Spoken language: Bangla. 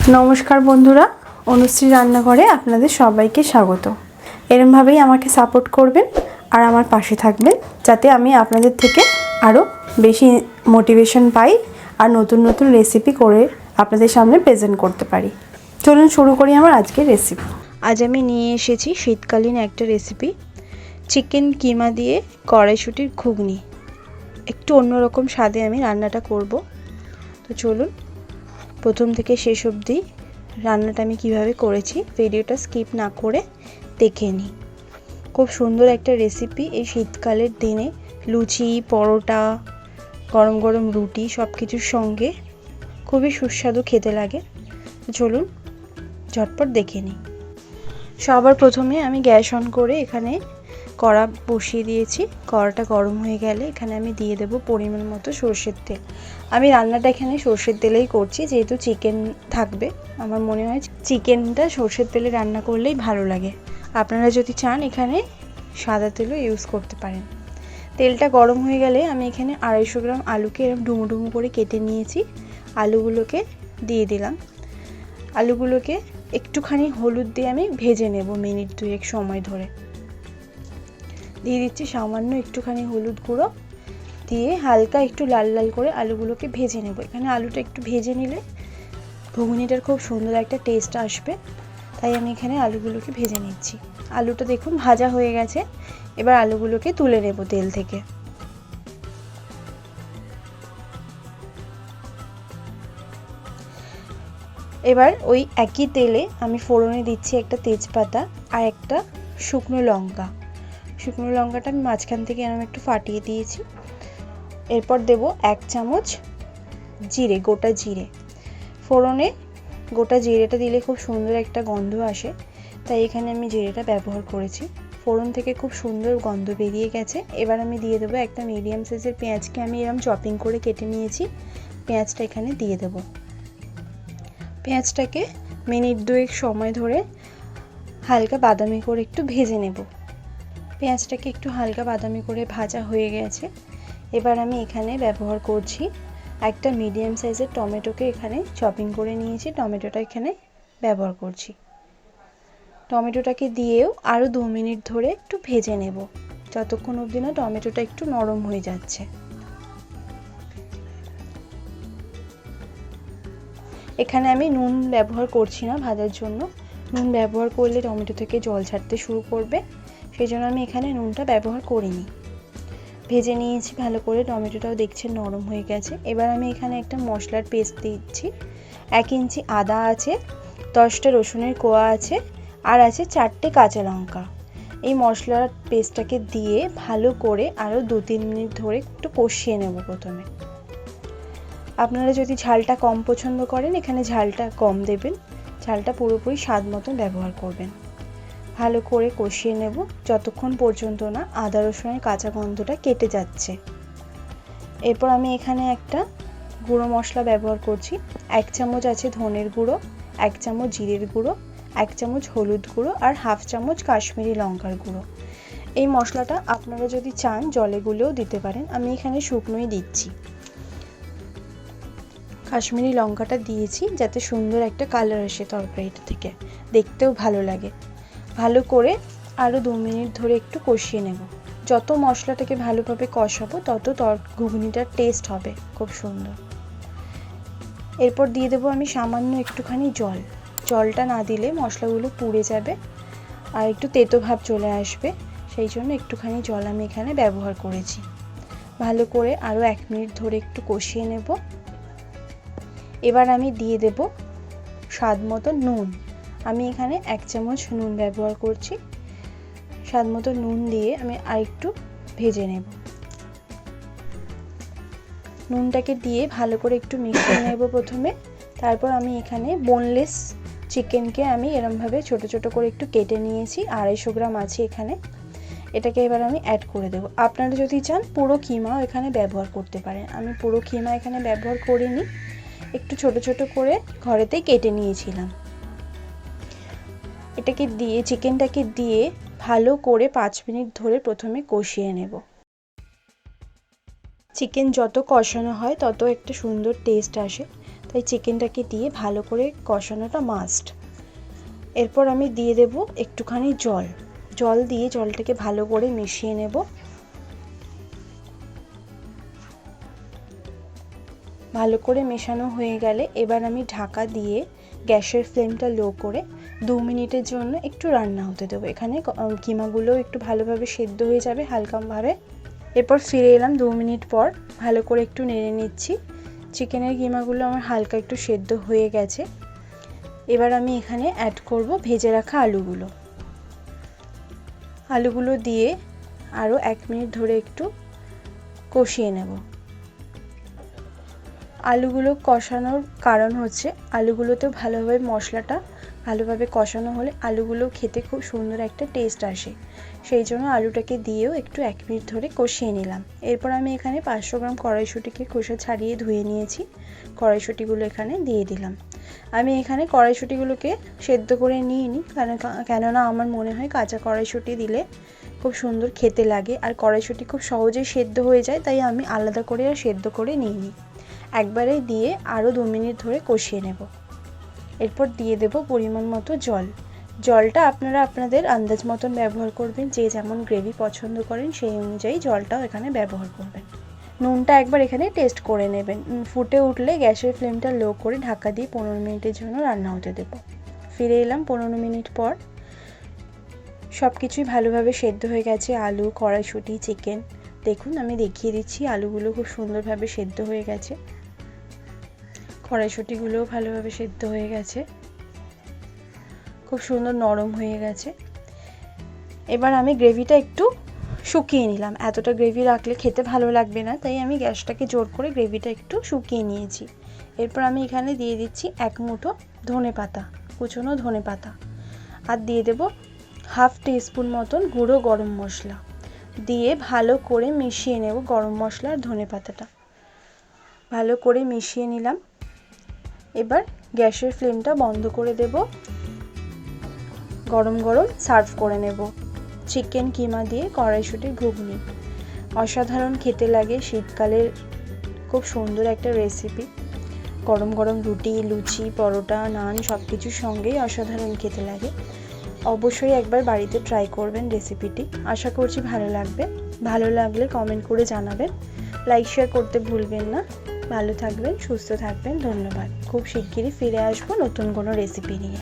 नमस्कार बंधुरा अनुश्री रान्नाघरे आपनादेर सबाइके स्वागत। एरम भावेई आमाके सापोर्ट करबेन और आमार पाशे थाकबेन जाते आमी आपनादेर थेके आरो बेशी मोटिवेशन पाई और नतून नतून रेसिपि करे आपनादेर सामने प्रेजेंट करते पारी। चलुन शुरू करी आमार आजकेर रेसिपि। आज आमी निये एसेछि शीतकालीन एकटा रेसिपि चिकेन कीमा दिए कड़ाईशुटिर घुगनी। एकटु अन्यरकम स्वादे आमी रान्नाटा करब। तो चलुन प्रथम থেকে শেষ অবধি রান্নাটা আমি কিভাবে করেছি ভিডিওটা স্কিপ না করে দেখে নিই। খুব সুন্দর একটা রেসিপি এই শীতকালের দিনে লুচি পরোটা গরম গরম রুটি সব কিছুর সঙ্গে খুবই সুস্বাদু খেতে লাগে। চলুন ঝটপট দেখে নিই। সবার প্রথমে আমি গ্যাস অন করে এখানে কড়া বসিয়ে দিয়েছি। কড়াটা গরম হয়ে গেলে এখানে আমি দিয়ে দেব পরিমাণ মতো সরষের তেল। আমি রান্নাটা এখানে সরষের তেলেই করছি যেহেতু চিকেন থাকবে। আমার মনে হয় চিকেনটা সরষের তেলে রান্না করলেই ভালো লাগে। আপনারা যদি চান এখানে সাদা তেলও ইউজ করতে পারেন। তেলটা গরম হয়ে গেলে আমি এখানে 250 গ্রাম আলুকে এরকম ডুমো ডুমো করে কেটে নিয়েছি। আলুগুলোকে দিয়ে দিলাম। আলুগুলোকে একটুখানি হলুদ দিয়ে আমি ভেজে নেব মিনিট 2 সময় ধরে। দিয়ে দিচ্ছি সামান্য একটুখানি হলুদ গুঁড়ো দিয়ে হালকা একটু লাল লাল করে আলুগুলোকে ভেজে নেব। এখানে আলুটা একটু ভেজে নিলে ঘুগনিটার খুব সুন্দর একটা টেস্ট আসবে, তাই আমি এখানে আলুগুলোকে ভেজে নিচ্ছি। আলুটা দেখুন ভাজা হয়ে গেছে। এবার আলুগুলোকে তুলে নেব তেল থেকে। এবার ওই একই তেলে আমি ফোড়নে দিচ্ছি একটা তেজপাতা আর একটা শুকনো লঙ্কা। শুকনো লঙ্কাটা আমি মাঝখান থেকে এরকম একটু ফাটিয়ে দিয়েছি। এরপর দেব 1 চামচ জিরে, গোটা জিরে। ফোড়নে গোটা জিরেটা দিলে খুব সুন্দর একটা গন্ধ আসে, তাই এখানে আমি জিরেটা ব্যবহার করেছি। ফোড়ন থেকে খুব সুন্দর গন্ধ বেরিয়ে গেছে। এবার আমি দিয়ে দেবো একটা মিডিয়াম সাইজের পেঁয়াজকে আমি এরকম চপিং করে কেটে নিয়েছি। পেঁয়াজটা এখানে দিয়ে দেব। পেঁয়াজটাকে মিনিট 2 সময় ধরে হালকা বাদামি করে একটু ভেজে নেব। পেঁয়াজটাকে একটু হালকা বাদামি করে ভাজা হয়ে গেছে। এবার আমি এখানে ব্যবহার করছি একটা মিডিয়াম সাইজের টমেটোকে এখানে চপিং করে নিয়েছি। টমেটোটা এখানে ব্যবহার করছি। টমেটোটাকে দিয়েও আরও 2 মিনিট ধরে একটু ভেজে নেব যতক্ষণ অবধি না টমেটোটা একটু নরম হয়ে যাচ্ছে। এখানে আমি নুন ব্যবহার করছি না ভাজার জন্য। নুন ব্যবহার করলে টমেটো থেকে জল ছাড়তে শুরু করবে, সেই জন্য আমি এখানে নুনটা ব্যবহার করিনি। ভেজে নিয়েছি ভালো করে, টমেটোটাও দেখছেন নরম হয়ে গেছে। এবার আমি এখানে একটা মশলার পেস্ট দিচ্ছি। 1 ইঞ্চি আদা আছে, 10টা রসুনের কোয়া আছে আর আছে 4টে কাঁচা লঙ্কা। এই মশলার পেস্টটাকে দিয়ে ভালো করে আরও 2-3 মিনিট ধরে একটু কষিয়ে নেব। প্রথমে আপনারা যদি ঝালটা কম পছন্দ করেন এখানে ঝালটা কম দেবেন, ঝালটা পুরোপুরি স্বাদ মতো ব্যবহার করবেন। ভালো করে কষিয়ে নেব যতক্ষণ পর্যন্ত না আদা রসুনের কাঁচা গন্ধটা কেটে যাচ্ছে। এরপর আমি এখানে একটা গুঁড়ো মশলা ব্যবহার করছি। 1 চামচ আছে ধনের গুঁড়ো, 1 চামচ জিরের গুঁড়ো, 1 চামচ হলুদ গুঁড়ো আর 1/2 চামচ কাশ্মীরি লঙ্কার গুঁড়ো। এই মশলাটা আপনারা যদি চান জলে গুলেও দিতে পারেন, আমি এখানে শুকনোই দিচ্ছি। কাশ্মীরি লঙ্কাটা দিয়েছি যাতে সুন্দর একটা কালার আসে তরকারিটা থেকে, দেখতেও ভালো লাগে। ভালো করে আরও 2 মিনিট ধরে একটু কষিয়ে নেব। যত মশলাটাকে ভালোভাবে কষাবো তত ঘুগনিটার টেস্ট হবে খুব সুন্দর। এরপর দিয়ে দেবো আমি সামান্য একটুখানি জল। জলটা না দিলে মশলাগুলো পুড়ে যাবে আর একটু তেতো ভাব চলে আসবে, সেই জন্য একটুখানি জল আমি এখানে ব্যবহার করেছি। ভালো করে আরও 1 মিনিট ধরে একটু কষিয়ে নেব। এবার আমি দিয়ে দেব স্বাদ মতো নুন। আমি এখানে 1 চামচ নুন ব্যবহার করছি। স্বাদ মতো নুন দিয়ে আমি আরেকটু ভেজে নেব। নুনটাকে দিয়ে ভালো করে একটু মিশিয়ে নেব প্রথমে। তারপর আমি এখানে বোনলেস চিকেনকে আমি এরমভাবে ছোট ছোট করে একটু কেটে নিয়েছি। 250 গ্রাম আছে এখানে। এটাকে এবার আমি অ্যাড করে দেব। আপনারা যদি চান পুরো কিমাও এখানে ব্যবহার করতে পারেন। আমি পুরো কিমা এখানে ব্যবহার করিনি, একটু ছোট ছোট করে ঘরেতেই কেটে নিয়েছিলাম। এটাকে দিয়ে চিকেনটাকে দিয়ে ভালো করে 5 মিনিট ধরে প্রথমে কষিয়ে নেব। চিকেন যত কষানো হয় তত একটা সুন্দর টেস্ট আসে, তাই চিকেনটাকে দিয়ে ভালো করে কষানোটা মাস্ট। এরপর আমি দিয়ে দেব একটুখানি জল দিয়ে জলটাকে ভালো করে মিশিয়ে নেব। ভালো করে মেশানো হয়ে গেলে এবার আমি ঢাকা দিয়ে গ্যাসের ফ্লেমটা লো করে 2 মিনিটের জন্য একটু রান্না হতে দেবো। এখানে কিমাগুলো একটু ভালোভাবে সেদ্ধ হয়ে যাবে হালকাভাবে। এরপর ফিরে এলাম 2 মিনিট পর, ভালো করে একটু নেড়ে নিচ্ছি। চিকেনের কিমাগুলো আমার হালকা একটু সেদ্ধ হয়ে গেছে। এবার আমি এখানে অ্যাড করব ভেজে রাখা আলুগুলো দিয়ে আরও 1 মিনিট ধরে একটু কষিয়ে নেব। আলুগুলো কষানোর কারণ হচ্ছে আলুগুলোতেও ভালোভাবে মশলাটা ভালোভাবে কষানো হলে আলুগুলো খেতে খুব সুন্দর একটা টেস্ট আসে, সেই জন্য আলুটাকে দিয়েও একটু 1 মিনিট ধরে কষিয়ে নিলাম। এরপর আমি এখানে 500 গ্রাম কড়াইশুঁটিকে খোসা ছাড়িয়ে ধুয়ে নিয়েছি, কড়াইশুঁটিগুলো এখানে দিয়ে দিলাম। আমি এখানে কড়াইশুঁটিগুলোকে সেদ্ধ করে নিইনি, কেননা আমার মনে হয় কাঁচা কড়াইশুঁটি দিলে খুব সুন্দর খেতে লাগে, আর কড়াইশুঁটি খুব সহজেই সেদ্ধ হয়ে যায়, তাই আমি আলাদা করে আর সেদ্ধ করে নিইনি। একবারে দিয়ে আরও 2 মিনিট ধরে কষিয়ে নেব। এরপর দিয়ে দেব পরিমাণ মতো জলটা আপনারা আপনাদের আন্দাজ মতন ব্যবহার করবেন, যে যেমন গ্রেভি পছন্দ করেন সেই অনুযায়ী জলটাও এখানে ব্যবহার করবেন। নুনটা একবার এখানে টেস্ট করে নেবেন। ফুটে উঠলে গ্যাসের ফ্লেমটা লো করে ঢাকা দিয়ে 15 মিনিটের জন্য রান্না হতে দেব। ফিরে এলাম 15 মিনিট পর। সব কিছুই ভালোভাবে সেদ্ধ হয়ে গেছে, আলু, কড়াইশুঁটি, চিকেন। দেখুন আমি দেখিয়ে দিচ্ছি, আলুগুলো খুব সুন্দরভাবে সেদ্ধ হয়ে গেছে, কড়াইশুঁটিগুলোও ভালোভাবে সেদ্ধ হয়ে গেছে, খুব সুন্দর নরম হয়ে গেছে। এবার আমি গ্রেভিটা একটু শুকিয়ে নিলাম। এতটা গ্রেভি রাখলে খেতে ভালো লাগবে না, তাই আমি গ্যাসটাকে জোর করে গ্রেভিটা একটু শুকিয়ে নিয়েছি। এরপর আমি এখানে দিয়ে দিচ্ছি 1 মুঠো ধনেপাতা, কুচনো ধনেপাতা, আর দিয়ে দেব 1/2 টিস্পুন মতন গুঁড়ো গরম মশলা, দিয়ে ভালো করে মিশিয়ে নেব। গরম মশলা আর ধনেপাতাটা ভালো করে মিশিয়ে নিলাম। এবার গ্যাসের ফ্লেমটা বন্ধ করে দেব, গরম গরম সার্ভ করে নেব চিকেন কিমা দিয়ে কড়াইশুঁটির ঘুগনি। অসাধারণ খেতে লাগে, শীতকালের খুব সুন্দর একটা রেসিপি। গরম গরম রুটি, লুচি, পরোটা, নান সব কিছুর সঙ্গেই অসাধারণ খেতে লাগে। অবশ্যই একবার বাড়িতে ট্রাই করবেন রেসিপিটি, আশা করছি ভালো লাগবে। ভালো লাগলে কমেন্ট করে জানাবেন, লাইক শেয়ার করতে ভুলবেন না। ভালো থাকবেন, সুস্থ থাকবেন, ধন্যবাদ। খুব শিগগিরই ফিরে আসবো নতুন কোনো রেসিপি নিয়ে।